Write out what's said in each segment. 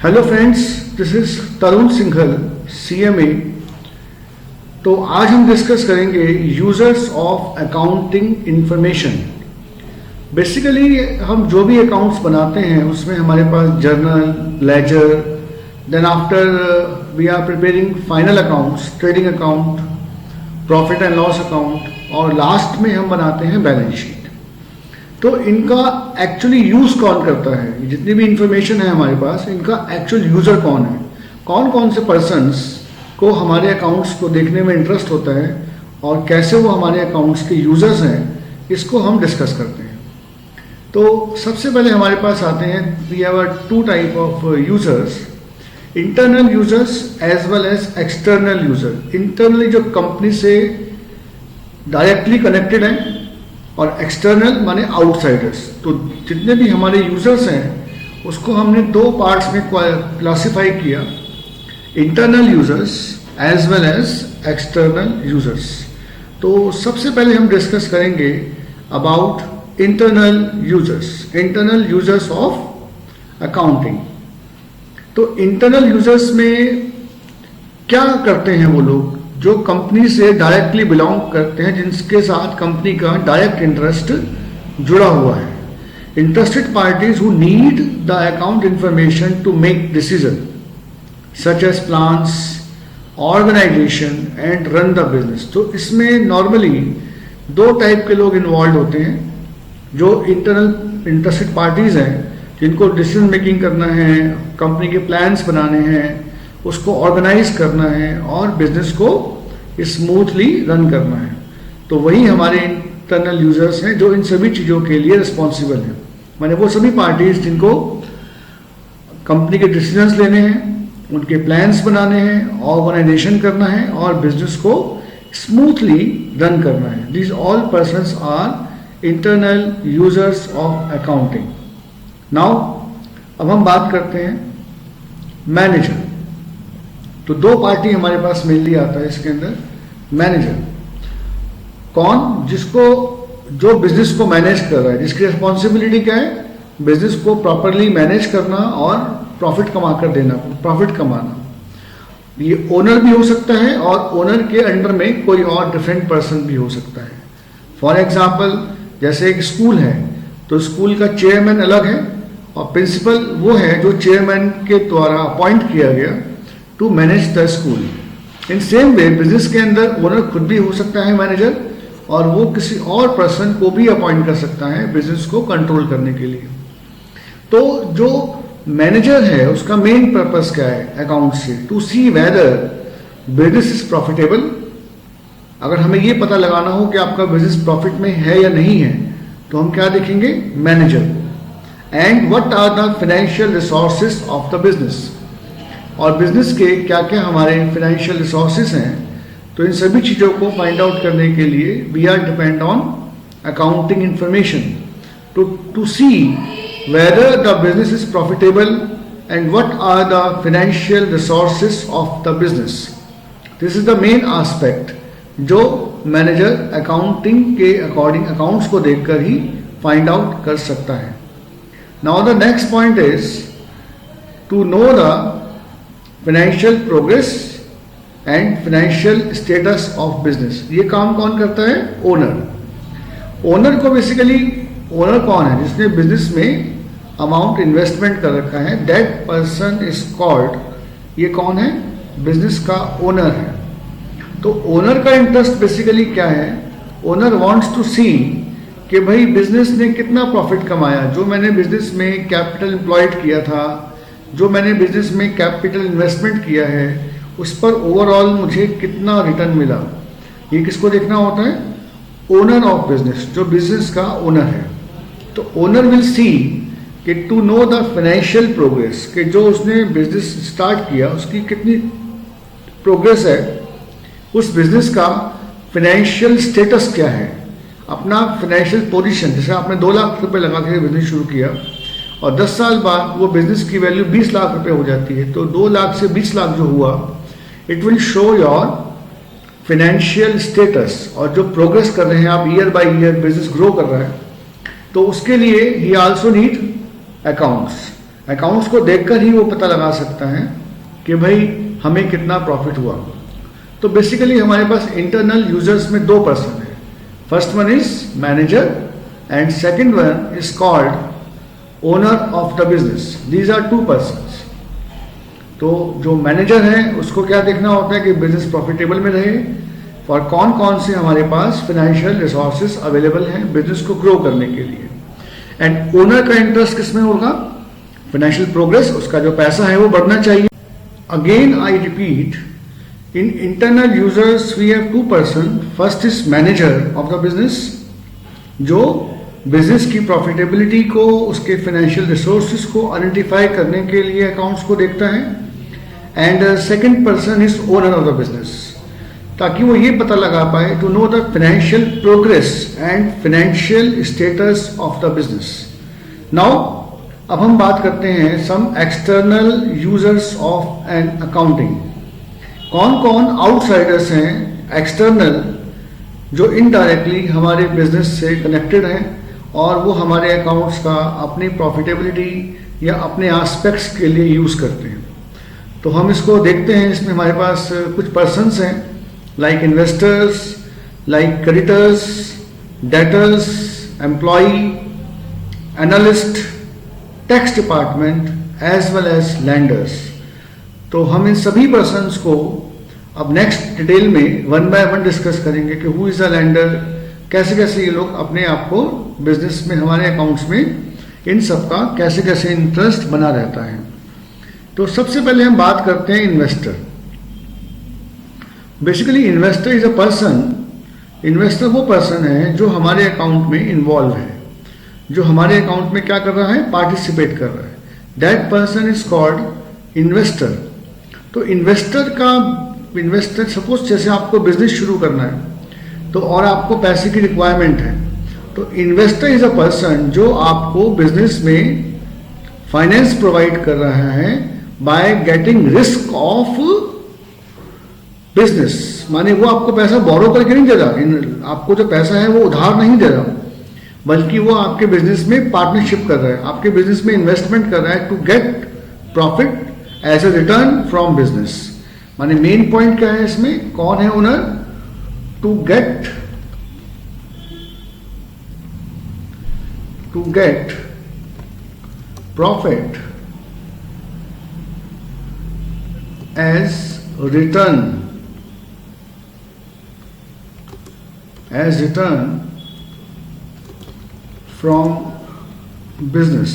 Hello friends, this is Tarun Singhal, CMA। तो आज हम डिस्कस करेंगे users of accounting information. Basically हम जो भी अकाउंट्स बनाते हैं उसमें हमारे पास journal, ledger, then after we are preparing final accounts, trading account, profit and loss account, और लास्ट में हम बनाते हैं बैलेंस शीट। तो इनका एक्चुअली यूज कौन करता है? जितनी भी इंफॉर्मेशन है हमारे पास, इनका एक्चुअल यूजर कौन है? कौन कौन से पर्सन्स को हमारे अकाउंट्स को देखने में इंटरेस्ट होता है और कैसे वो हमारे अकाउंट्स के यूजर्स हैं, इसको हम डिस्कस करते हैं। तो सबसे पहले हमारे पास आते हैं, we have two type of users, internal users as well as external user. Internally जो कंपनी से डायरेक्टली कनेक्टेड हैं, और एक्सटर्नल माने आउटसाइडर्स। तो जितने भी हमारे यूजर्स हैं उसको हमने दो पार्ट्स में क्लासिफाई किया, internal users as well as external users. तो सबसे पहले हम डिस्कस करेंगे about internal users of accounting. तो इंटरनल यूजर्स में क्या करते हैं वो लोग? जो कंपनी से डायरेक्टली बिलोंग करते हैं, जिनके साथ कंपनी का डायरेक्ट इंटरेस्ट जुड़ा हुआ है। Interested parties who need the account information to make decision such as plans, organisation and run the business. तो इसमें नॉर्मली दो टाइप के लोग इन्वॉल्व होते हैं। जो इंटरनल इंटरेस्टेड पार्टीज हैं, जिनको डिसीजन मेकिंग करना है, कंपनी के प्लान्स बनाने हैं, उसको ऑर्गेनाइज करना है और बिजनेस को स्मूथली रन करना है। तो वही हमारे इंटरनल यूजर्स हैं जो इन सभी चीज़ों के लिए रिस्पॉन्सिबल हैं। माने वो सभी पार्टीज जिनको कंपनी के डिसीजंस लेने हैं, उनके प्लान्स बनाने हैं, ऑर्गेनाइजेशन करना है और बिजनेस को स्मूथली रन करना है। These all persons are internal users of accounting. Now अब हम बात करते हैं मैनेजर। तो दो पार्टी हमारे पास मेनली आता है इसके अंदर। मैनेजर कौन? जिसको जो बिजनेस को मैनेज कर रहा है, जिसकी रिस्पॉन्सिबिलिटी क्या है? बिजनेस को प्रॉपरली मैनेज करना और प्रॉफिट कमा कर देना, प्रॉफिट कमाना। ये ओनर भी हो सकता है और ओनर के अंडर में कोई और डिफरेंट पर्सन भी हो सकता है। फॉर एग्जाम्पल, जैसे एक स्कूल है तो स्कूल का चेयरमैन अलग है और प्रिंसिपल वो है जो चेयरमैन के द्वारा अपॉइंट किया गया to manage the school. In same way business के अंदर ओनर खुद भी हो सकता है मैनेजर, और वो किसी और पर्सन को भी अपॉइंट कर सकता है बिजनेस को कंट्रोल करने के लिए। तो जो मैनेजर है उसका मेन पर्पस क्या है अकाउंट से? To see whether business is profitable. अगर हमें ये पता लगाना हो कि आपका बिजनेस प्रॉफिट में है या नहीं है, तो हम क्या देखेंगे? Manager. And what are the financial resources of the business, और बिजनेस के क्या क्या हमारे फाइनेंशियल रिसोर्सेज हैं। तो इन सभी चीज़ों को फाइंड आउट करने के लिए we are depend on accounting information to see whether the business is profitable and what are the financial resources of the business. This is the main aspect जो manager accounting के according accounts को देखकर ही find out कर सकता है। Now the next point is to know the financial progress and financial status of business. ये काम कौन करता है? ओनर। ओनर को बेसिकली, ओनर कौन है? जिसने बिजनेस में अमाउंट इन्वेस्टमेंट कर रखा है, दैट पर्सन इज कॉल्ड, ये कौन है? बिजनेस का ओनर है। तो ओनर का इंटरेस्ट बेसिकली क्या है? ओनर वांट्स टू सी कि भाई बिजनेस ने कितना प्रॉफिट कमाया, जो मैंने बिजनेस में कैपिटल एम्प्लॉयड किया था, जो मैंने बिजनेस में कैपिटल इन्वेस्टमेंट किया है, उस पर ओवरऑल मुझे कितना रिटर्न मिला। ये किसको देखना होता है? ओनर ऑफ बिजनेस, जो बिजनेस का ओनर है। तो ओनर विल सी कि to know the financial progress, कि जो उसने बिजनेस स्टार्ट किया उसकी कितनी प्रोग्रेस है, उस बिजनेस का फाइनेंशियल स्टेटस क्या है, अपना फाइनेंशियल पोजीशन। जैसे आपने 2 लाख रुपए लगा के बिजनेस शुरू किया और 10 साल बाद वो बिजनेस की वैल्यू 20 लाख रुपए हो जाती है, तो 2 लाख से 20 लाख जो हुआ, it will show your financial status. और जो प्रोग्रेस कर रहे हैं आप, year by year business grow कर रहा है, तो उसके लिए ही आल्सो नीड अकाउंट्स। अकाउंट्स को देखकर ही वो पता लगा सकता है कि भाई हमें कितना प्रॉफिट हुआ। तो बेसिकली हमारे पास इंटरनल यूजर्स में दो पर्सन है, first one is manager and second one is called owner of the business. These are two persons. तो जो मैनेजर है उसको क्या देखना होता है कि बिजनेस प्रॉफिटेबल में रहे, और कौन कौन से हमारे पास फाइनेंशियल रिसोर्सेज अवेलेबल हैं बिजनेस को ग्रो करने के लिए। एंड ओनर का इंटरेस्ट किसमें होगा, फाइनेंशियल प्रोग्रेस, उसका जो पैसा है वो बढ़ना चाहिए। Again I repeat, in internal users we have two person, first is manager of the business, जो बिजनेस की प्रॉफिटेबिलिटी को, उसके फाइनेंशियल रिसोर्सेज को आइडेंटिफाई करने के लिए अकाउंट्स को देखता है। And second person is owner of the business, ताकि वो ये पता लगा पाए to know the financial progress and financial status of the business. Now अब हम बात करते हैं some external users of an accounting. कौन कौन आउटसाइडर्स हैं एक्सटर्नल, जो इनडायरेक्टली हमारे बिजनेस से कनेक्टेड हैं और वो हमारे अकाउंट्स का अपनी प्रॉफिटेबिलिटी या अपने एस्पेक्ट्स के लिए यूज करते हैं। तो हम इसको देखते हैं। इसमें हमारे पास कुछ पर्सन्स हैं, like investors, like creditors, debtors, employee, analyst, tax department as well as lenders. तो हम इन सभी पर्सन्स को अब नेक्स्ट डिटेल में वन बाय वन डिस्कस करेंगे कि हु इज अ लैंडर, कैसे कैसे ये लोग अपने आप को बिजनेस में, हमारे अकाउंट्स में इन सब का कैसे कैसे इंटरेस्ट बना रहता है। तो सबसे पहले हम बात करते हैं investor. Basically investor is a person, investor वो पर्सन है जो हमारे अकाउंट में इन्वॉल्व है, जो हमारे अकाउंट में क्या कर रहा है, पार्टिसिपेट कर रहा है। That person is called investor. तो इन्वेस्टर सपोज जैसे आपको बिजनेस शुरू करना है तो और आपको पैसे की रिक्वायरमेंट है, तो इन्वेस्टर इज अ पर्सन जो आपको बिजनेस में फाइनेंस प्रोवाइड कर रहा है by getting risk of business. माने वो आपको पैसा बोरो करके नहीं दे रहा, आपको जो पैसा है वो उधार नहीं दे रहा, बल्कि वो आपके बिजनेस में पार्टनरशिप कर रहा है, आपके बिजनेस में इन्वेस्टमेंट कर रहा है to get profit as a return from business. माने मेन पॉइंट क्या है इसमें, कौन है owner, to get profit as return from business.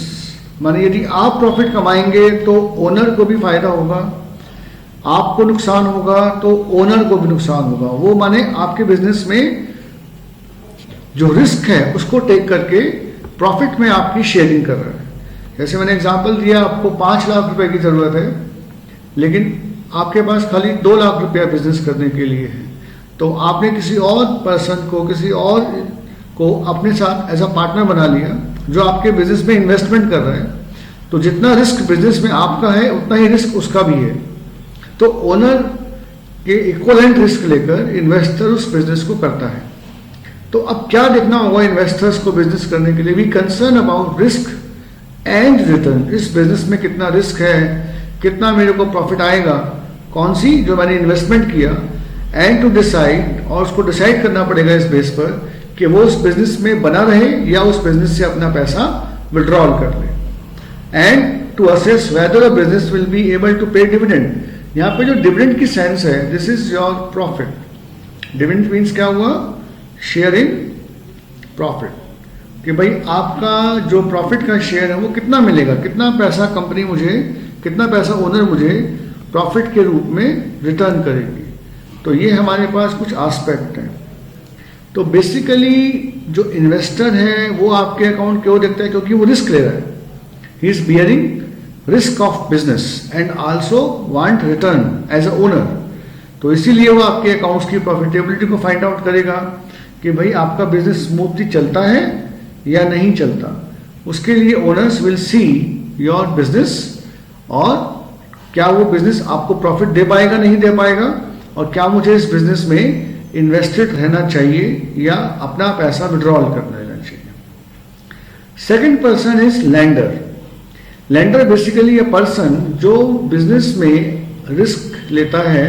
माने यदि आप प्रॉफिट कमाएंगे तो ओनर को भी फायदा होगा, आपको नुकसान होगा तो ओनर को भी नुकसान होगा। वो माने आपके बिजनेस में जो रिस्क है उसको टेक करके प्रॉफिट में आपकी शेयरिंग कर रहा है। जैसे मैंने एग्जांपल दिया, आपको 5 लाख रुपए की जरूरत है लेकिन आपके पास खाली 2 लाख रुपया बिजनेस करने के लिए है, तो आपने किसी और पर्सन को, किसी और को अपने साथ एज अ पार्टनर बना लिया जो आपके बिजनेस में इन्वेस्टमेंट कर रहा है। तो जितना रिस्क बिजनेस में आपका है उतना ही रिस्क उसका भी है। तो ओनर के इक्वलेंट रिस्क लेकर इन्वेस्टर उस बिजनेस को करता है। तो अब क्या देखना होगा इन्वेस्टर्स को बिजनेस करने के लिए, we concern about risk and return. इस बिजनेस में कितना रिस्क है, कितना मेरे को प्रॉफिट आएगा, कौन सी जो मैंने इन्वेस्टमेंट किया, एंड टू डिसाइड, और उसको डिसाइड करना पड़ेगा इस बेस पर कि वो उस बिजनेस में बना रहे या उस बिजनेस से अपना पैसा विड्रॉल कर ले। And to assess whether a business will be able to pay dividend. यहाँ पे जो डिविडेंड की सेंस है, this is your profit. Dividend means क्या हुआ, शेयर इन प्रॉफिट, कि भाई आपका जो प्रॉफिट का शेयर है वो कितना मिलेगा, कितना पैसा कंपनी मुझे, कितना पैसा ओनर मुझे प्रॉफिट के रूप में रिटर्न करेगी। तो ये हमारे पास कुछ एस्पेक्ट हैं। तो बेसिकली जो इन्वेस्टर है वो आपके अकाउंट क्यों देखता है, क्योंकि वो रिस्क ले रहा है, he is bearing risk of business and also want return as a owner. तो इसीलिए वो आपके अकाउंट्स की प्रॉफिटेबिलिटी को फाइंड आउट करेगा कि भाई आपका बिजनेस स्मूथली चलता है या नहीं चलता। उसके लिए owners will see your business, और क्या वो बिजनेस आपको प्रॉफिट दे पाएगा नहीं दे पाएगा, और क्या मुझे इस बिजनेस में इन्वेस्टेड रहना चाहिए या अपना पैसा विड्रॉल कर लेना चाहिए। Second person is lender. Lender basically a person जो बिजनेस में रिस्क लेता है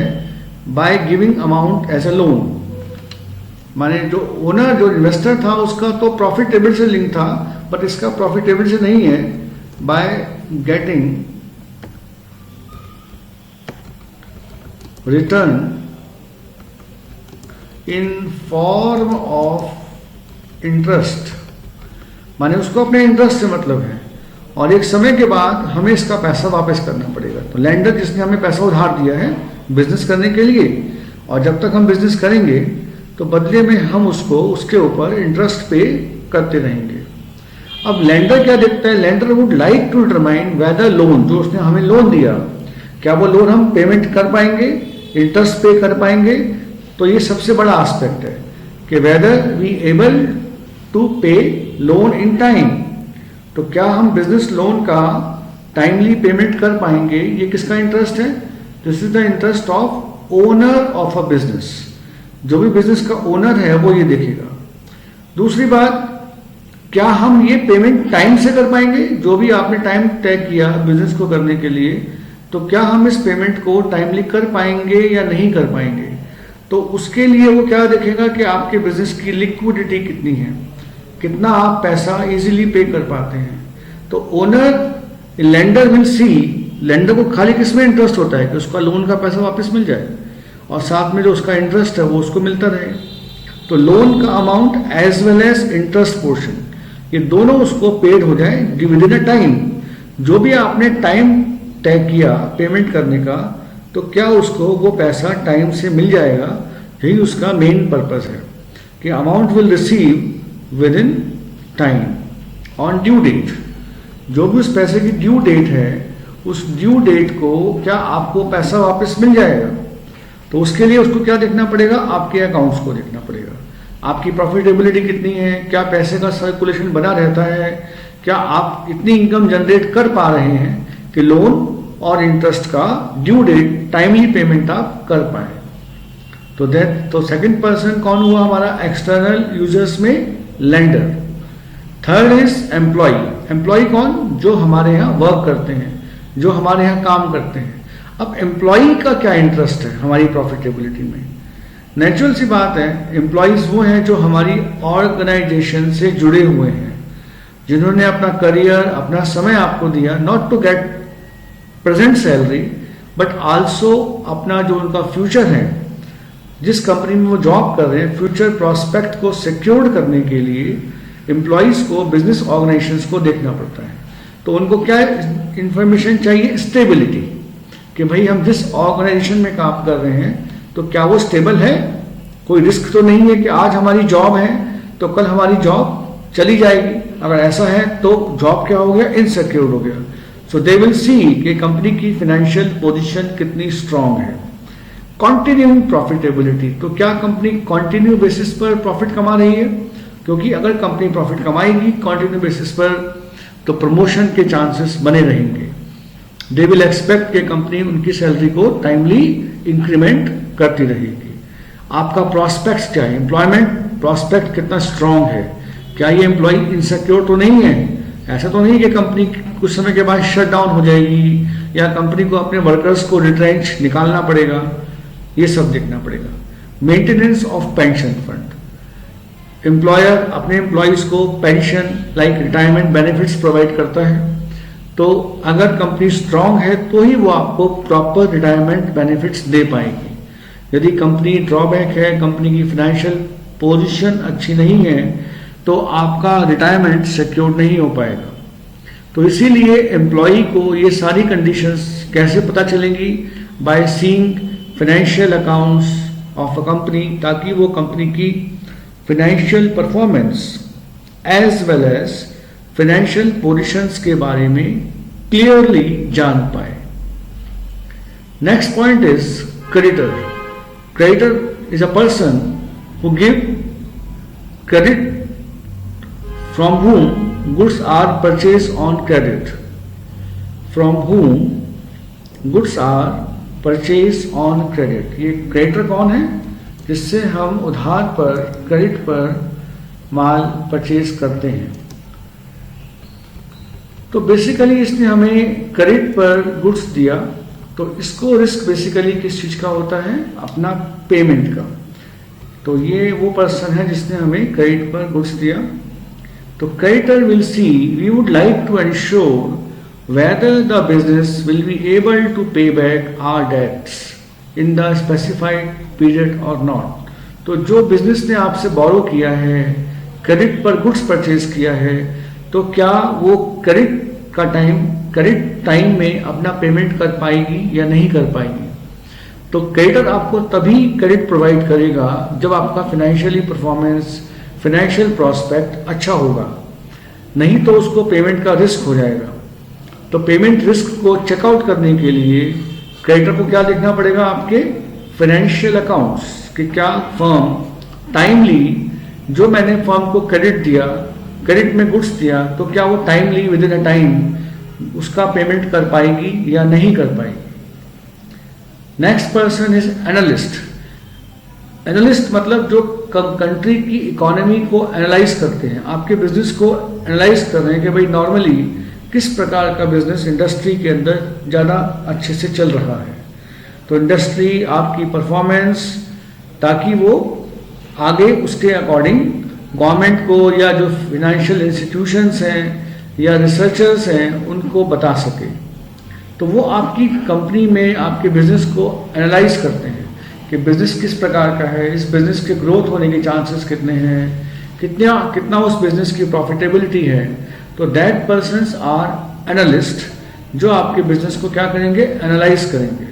by giving amount as a loan. माने जो ओनर जो इन्वेस्टर था उसका तो प्रॉफिटेबल से लिंक था, बट इसका प्रॉफिटेबल से नहीं है। By getting return in form of interest, माने उसको अपने इंटरेस्ट से मतलब है और एक समय के बाद हमें इसका पैसा वापस करना पड़ेगा। तो लेंडर जिसने हमें पैसा उधार दिया है बिजनेस करने के लिए, और जब तक हम बिजनेस करेंगे तो बदले में हम उसको उसके ऊपर इंटरेस्ट पे करते रहेंगे। अब लेंडर क्या देखता है, lender would like to determine whether loan, जो उसने हमें लोन दिया, क्या वो लोन हम पेमेंट कर पाएंगे, इंटरेस्ट पे कर पाएंगे। तो ये सबसे बड़ा एस्पेक्ट है कि वेदर वी एबल टू पे लोन इन टाइम, तो क्या हम बिजनेस लोन का टाइमली पेमेंट कर पाएंगे। ये किसका इंटरेस्ट है, this is the interest of owner of a business. जो भी बिजनेस का ओनर है वो ये देखेगा। दूसरी बात, क्या हम ये पेमेंट टाइम से कर पाएंगे, जो भी आपने टाइम तय किया बिजनेस को करने के लिए, तो क्या हम इस पेमेंट को टाइमली कर पाएंगे या नहीं कर पाएंगे। तो उसके लिए वो क्या देखेगा कि आपके बिजनेस की लिक्विडिटी कितनी है, कितना आप पैसा इजीली पे कर पाते हैं। तो owner lender will see, lender को खाली किसमें इंटरेस्ट होता है कि उसका लोन का पैसा वापस मिल जाए और साथ में जो उसका इंटरेस्ट है वो उसको मिलता रहे। तो लोन का amount as well as interest portion, ये दोनों उसको पेड हो जाए विद इन अ टाइम। जो भी आपने टाइम तय किया पेमेंट करने का, तो क्या उसको वो पैसा टाइम से मिल जाएगा। यही उसका मेन पर्पस है कि amount will receive within time on due date. जो भी उस पैसे की ड्यू डेट है, उस ड्यू डेट को क्या आपको पैसा वापस मिल जाएगा। तो उसके लिए उसको क्या देखना पड़ेगा, आपके अकाउंट्स को देखना पड़ेगा, आपकी प्रॉफिटेबिलिटी कितनी है, क्या पैसे का सर्कुलेशन बना रहता है, क्या आप इतनी इनकम जनरेट कर पा रहे हैं कि लोन और इंटरेस्ट का ड्यू डेट टाइमली पेमेंट आप कर पाए। तो सेकंड पर्सन कौन हुआ हमारा एक्सटर्नल यूजर्स में, lender. Third is employee. Employee कौन, जो हमारे यहाँ वर्क करते हैं, जो हमारे यहाँ काम करते हैं। अब एम्प्लॉय का क्या इंटरेस्ट है हमारी प्रॉफिटेबिलिटी में। नेचुरल सी बात है, एम्प्लॉयज वो हैं जो हमारी ऑर्गेनाइजेशन से जुड़े हुए हैं, जिन्होंने अपना करियर, अपना समय आपको दिया, not to get present salary but also अपना जो उनका फ्यूचर है, जिस कंपनी में वो जॉब कर रहे हैं, फ्यूचर प्रोस्पेक्ट को सिक्योर करने के लिए एम्प्लॉयज को बिजनेस ऑर्गेनाइजेशंस को देखना पड़ता है। तो उनको क्या इंफॉर्मेशन चाहिए, स्टेबिलिटी, कि भाई हम जिस ऑर्गेनाइजेशन में काम कर रहे हैं तो क्या वो स्टेबल है, कोई रिस्क तो नहीं है कि आज हमारी जॉब है तो कल हमारी जॉब चली जाएगी। अगर ऐसा है तो जॉब क्या हो गया, इनसिक्योर हो गया। सो दे विल सी कि कंपनी की फाइनेंशियल पोजीशन कितनी स्ट्रांग है। कॉन्टिन्यूइंग प्रॉफिटेबिलिटी, तो क्या कंपनी कॉन्टिन्यू बेसिस पर प्रॉफिट कमा रही है, क्योंकि अगर कंपनी प्रॉफिट कमाएगी कॉन्टिन्यू बेसिस पर तो प्रमोशन के चांसेस बने रहेंगे। दे विल एक्सपेक्ट कि कंपनी उनकी सैलरी को टाइमली इंक्रीमेंट करती रहेगी। आपका प्रॉस्पेक्ट क्या है, एम्प्लॉयमेंट प्रॉस्पेक्ट कितना स्ट्रांग है, क्या ये एम्प्लॉय इनसिक्योर तो नहीं है। ऐसा तो नहीं कि कंपनी कुछ समय के बाद शट डाउन हो जाएगी या कंपनी को अपने वर्कर्स को रिट्रेंच निकालना पड़ेगा, ये सब देखना पड़ेगा। Maintenance of pension fund, employer अपने एम्प्लॉयज को pension like retirement benefits provide करता है। तो अगर कंपनी स्ट्रांग है तो ही वो आपको प्रॉपर रिटायरमेंट बेनिफिट्स दे पाएगी। यदि कंपनी ड्रॉबैक है, कंपनी की फाइनेंशियल पोजीशन अच्छी नहीं है, तो आपका रिटायरमेंट सिक्योर नहीं हो पाएगा। तो इसीलिए एम्प्लॉई को ये सारी कंडीशंस कैसे पता चलेंगी, by seeing financial accounts of a company, ताकि वो कंपनी की financial performance as well as financial positions के बारे में क्लियरली जान पाए। Next point is creditor. Creditor is a person who give credit from whom goods are purchased on credit, from whom goods are purchased on credit। ये creditor कौन है, जिससे हम उधार पर, क्रेडिट पर माल परचेज करते हैं। तो बेसिकली इसने हमें क्रेडिट पर गुड्स दिया, तो इसको रिस्क बेसिकली किस चीज़ का होता है, अपना पेमेंट का। तो ये वो पर्सन है जिसने हमें क्रेडिट पर गुड्स दिया। तो creditor will see we would like to ensure whether the business will be able to pay back our debts in the specified period और नॉट। तो जो बिजनेस ने आपसे बोरो किया है, क्रेडिट पर गुड्स परचेज किया है, तो क्या वो क्रेडिट टाइम में अपना पेमेंट कर पाएगी या नहीं कर पाएगी। तो क्रेडिटर आपको तभी क्रेडिट प्रोवाइड करेगा जब आपका फाइनेंशियली परफॉर्मेंस, फाइनेंशियल प्रॉस्पेक्ट अच्छा होगा, नहीं तो उसको पेमेंट का रिस्क हो जाएगा। तो पेमेंट रिस्क को चेकआउट करने के लिए क्रेडिटर को क्या देखना पड़ेगा, आपके फाइनेंशियल अकाउंट्स कि क्या फर्म टाइमली, जो मैंने फर्म को क्रेडिट दिया, क्रेडिट में गुड्स दिया, तो क्या वो timely with in a time उसका पेमेंट कर पाएगी या नहीं कर पाएगी। Next person is analyst. Analyst मतलब जो कंट्री की इकोनॉमी को एनालाइज करते हैं, आपके बिजनेस को एनालाइज कर रहे हैं कि भाई नॉर्मली किस प्रकार का बिजनेस इंडस्ट्री के अंदर ज़्यादा अच्छे से चल रहा है। तो इंडस्ट्री आपकी परफॉर्मेंस, ताकि वो आगे उसके अकॉर्डिंग गवर्नमेंट को या जो फाइनेंशियल इंस्टीट्यूशंस हैं या रिसर्चर्स हैं उनको बता सके। तो वो आपकी कंपनी में आपके बिजनेस को एनालाइज करते हैं कि बिजनेस किस प्रकार का है, इस बिजनेस के ग्रोथ होने के चांसेस कितने हैं, कितना उस बिजनेस की प्रॉफिटेबिलिटी है। तो दैट पर्सन्स आर एनालिस्ट, जो आपके बिजनेस को क्या करेंगे, एनालाइज करेंगे।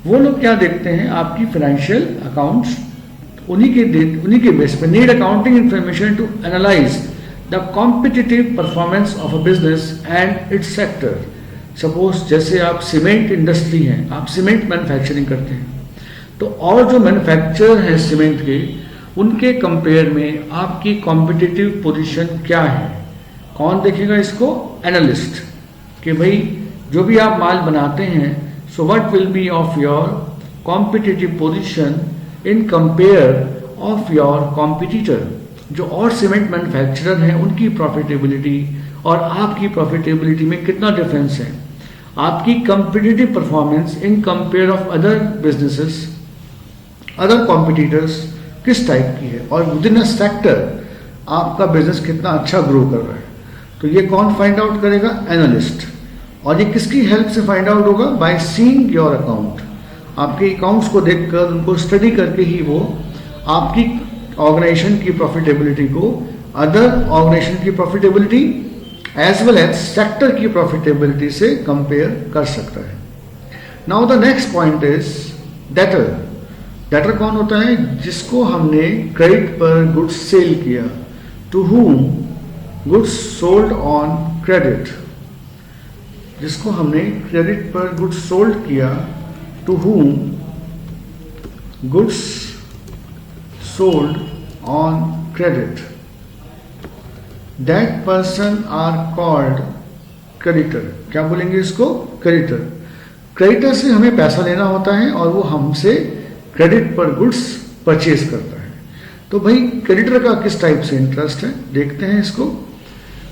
वो लोग क्या देखते हैं, आपकी फाइनेंशियल अकाउंट्स, उन्हीं के बेस पे need accounting information to analyse the competitive performance of a business and its sector. Suppose जैसे आप सीमेंट इंडस्ट्री हैं, आप सीमेंट मैन्युफैक्चरिंग करते हैं, तो और जो मैन्युफैक्चरर हैं सीमेंट के, उनके कंपेयर में आपकी कॉम्पिटिटिव पोजीशन क्या है। कौन देखेगा इसको, एनालिस्ट, कि भाई जो भी आप माल बनाते हैं, so what will be of your competitive position in compare of your competitor. जो और सीमेंट मैन्युफैक्चरर हैं उनकी प्रॉफिटेबिलिटी और आपकी प्रॉफिटेबिलिटी में कितना डिफरेंस है। आपकी competitive performance in compare of other businesses, other competitors किस टाइप की है, और विद इन अ सेक्टर आपका बिजनेस कितना अच्छा ग्रो कर रहा है। तो ये कौन फाइंड आउट करेगा, एनालिस्ट। और ये किसकी हेल्प से फाइंड आउट होगा, बाय सीइंग योर अकाउंट। आपके अकाउंट्स को देखकर, उनको स्टडी करके ही वो आपकी ऑर्गेनाइजेशन की प्रॉफिटेबिलिटी को अदर ऑर्गेनाइजेशन की profitability as well as sector की प्रॉफिटेबिलिटी से कंपेयर कर सकता है। Now the next point is debtor. Debtor कौन होता है, जिसको हमने क्रेडिट पर गुड्स सेल किया, to whom goods sold on credit. जिसको हमने क्रेडिट पर गुड्स सोल्ड किया, to whom goods sold on credit, that person are called creditor. क्या बोलेंगे इसको, क्रेडिटर। क्रेडिटर से हमें पैसा लेना होता है और वो हमसे क्रेडिट पर गुड्स परचेज करता है। तो भाई क्रेडिटर का किस टाइप से इंटरेस्ट है, देखते हैं इसको।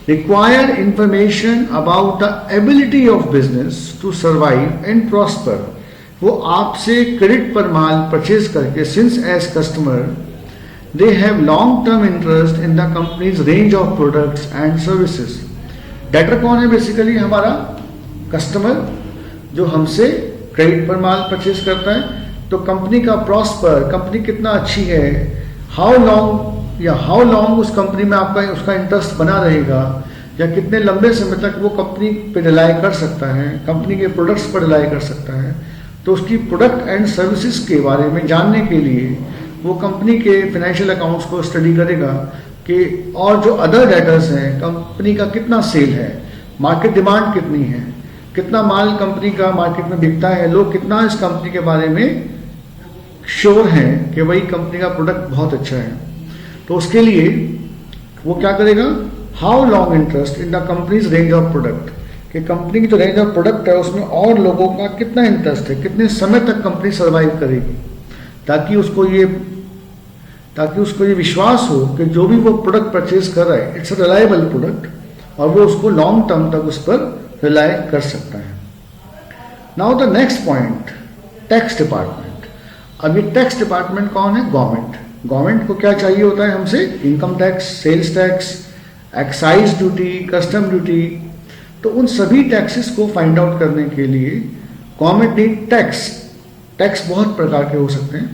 Require information about the ability of business to survive and prosper. वो आपसे क्रेडिट पर माल परचेज करके, since as customer they have long term interest in the company's range of products and services। Debtor कौन है, बेसिकली हमारा customer जो हमसे क्रेडिट पर माल परचेज करता है। तो कंपनी का प्रॉस्पर, कंपनी कितना अच्छी है, हाउ लॉन्ग उस कंपनी में आपका उसका इंटरेस्ट बना रहेगा, या कितने लंबे समय तक वो कंपनी पे रिलाई कर सकता है, कंपनी के प्रोडक्ट्स पर रिलाई कर सकता है। तो उसकी प्रोडक्ट एंड सर्विसेज के बारे में जानने के लिए वो कंपनी के फाइनेंशियल अकाउंट्स को स्टडी करेगा कि और जो अदर डेटर्स हैं, कंपनी का कितना सेल है, मार्केट डिमांड कितनी है, कितना माल कंपनी का मार्केट में बिकता है, लोग कितना इस कंपनी के बारे में श्योर हैं कि भाई कंपनी का प्रोडक्ट बहुत अच्छा है। तो उसके लिए वो क्या करेगा, how long interest in the companies range of product, कि कंपनी की जो रेंज ऑफ प्रोडक्ट है उसमें और लोगों का कितना इंटरेस्ट है, कितने समय तक कंपनी सर्वाइव करेगी, ताकि उसको ये विश्वास हो कि जो भी वो प्रोडक्ट परचेज कर रहा है, इट्स अ रिलायबल प्रोडक्ट और वो उसको लॉन्ग टर्म तक उस पर रिलाई कर सकता है। Now the next point, tax department. अब ये टैक्स डिपार्टमेंट कौन है? गवर्नमेंट। गवर्नमेंट को क्या चाहिए होता है हमसे? Income tax, sales tax, excise duty, custom duty. तो उन सभी टैक्सेस को फाइंड आउट करने के लिए गवर्नमेंट नीड टैक्स। टैक्स बहुत प्रकार के हो सकते हैं,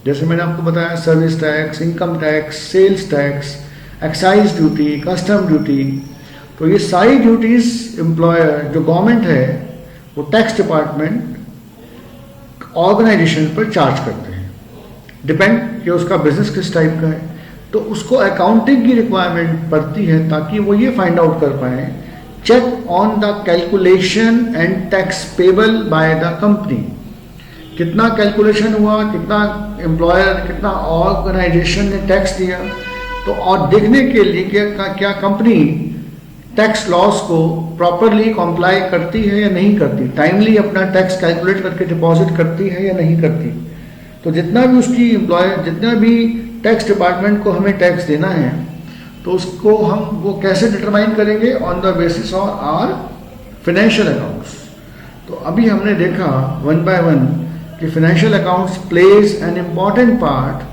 जैसे मैंने आपको बताया, service tax, income tax, sales tax, excise duty, custom duty. Duties ये सारी ड्यूटीज एम्प्लॉयर जो गवर्नमेंट है वो टैक्स डिपार्टमेंट ऑर्गेनाइजेशन पर चार्ज करते हैं, डिपेंड कि उसका बिजनेस किस टाइप का है। तो उसको अकाउंटिंग की रिक्वायरमेंट पड़ती है ताकि वो ये फाइंड आउट कर पाए, check on the calculation and tax payable by the company. कितना कैलकुलेशन हुआ, कितना एम्प्लॉयर, कितना ऑर्गेनाइजेशन ने टैक्स दिया, तो और देखने के लिए क्या कंपनी टैक्स लॉस को प्रॉपरली कॉम्प्लाई करती है या नहीं करती, टाइमली अपना टैक्स कैलकुलेट करके डिपॉजिट करती है या नहीं करती। तो जितना भी उसकी एम्प्लॉयर, जितना भी टैक्स डिपार्टमेंट को हमें टैक्स देना है, तो उसको हम वो कैसे डिटरमाइन करेंगे? On the basis of our financial accounts. तो अभी हमने देखा वन बाय वन कि financial accounts plays an important part,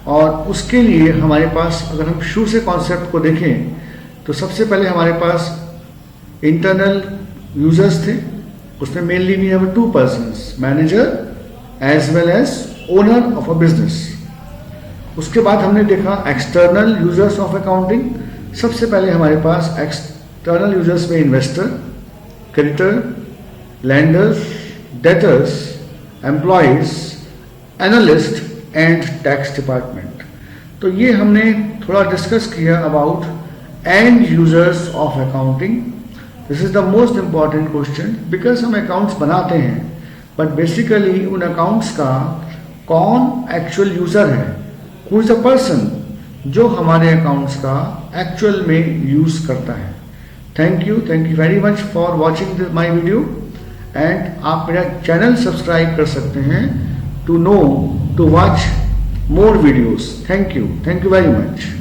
और उसके लिए हमारे पास, अगर हम शुरू से कॉन्सेप्ट को देखें, तो सबसे पहले हमारे पास इंटरनल यूजर्स थे। उसमें mainly we have two persons, manager as well as owner of a business. उसके बाद हमने देखा एक्सटर्नल यूजर्स ऑफ अकाउंटिंग। सबसे पहले हमारे पास एक्सटर्नल यूजर्स में investor, creditor, landers, debtors, employees, analyst and tax department. तो ये हमने थोड़ा डिस्कस किया about and users of accounting. This is the most important question, because हम अकाउंट्स बनाते हैं, बट बेसिकली उन अकाउंट्स का कौन एक्चुअल यूजर है, हु इज अ पर्सन जो हमारे अकाउंट्स का एक्चुअल में यूज करता है। Thank you very much for watching my video, and आप मेरा चैनल सब्सक्राइब कर सकते हैं to watch more videos. Thank you very much.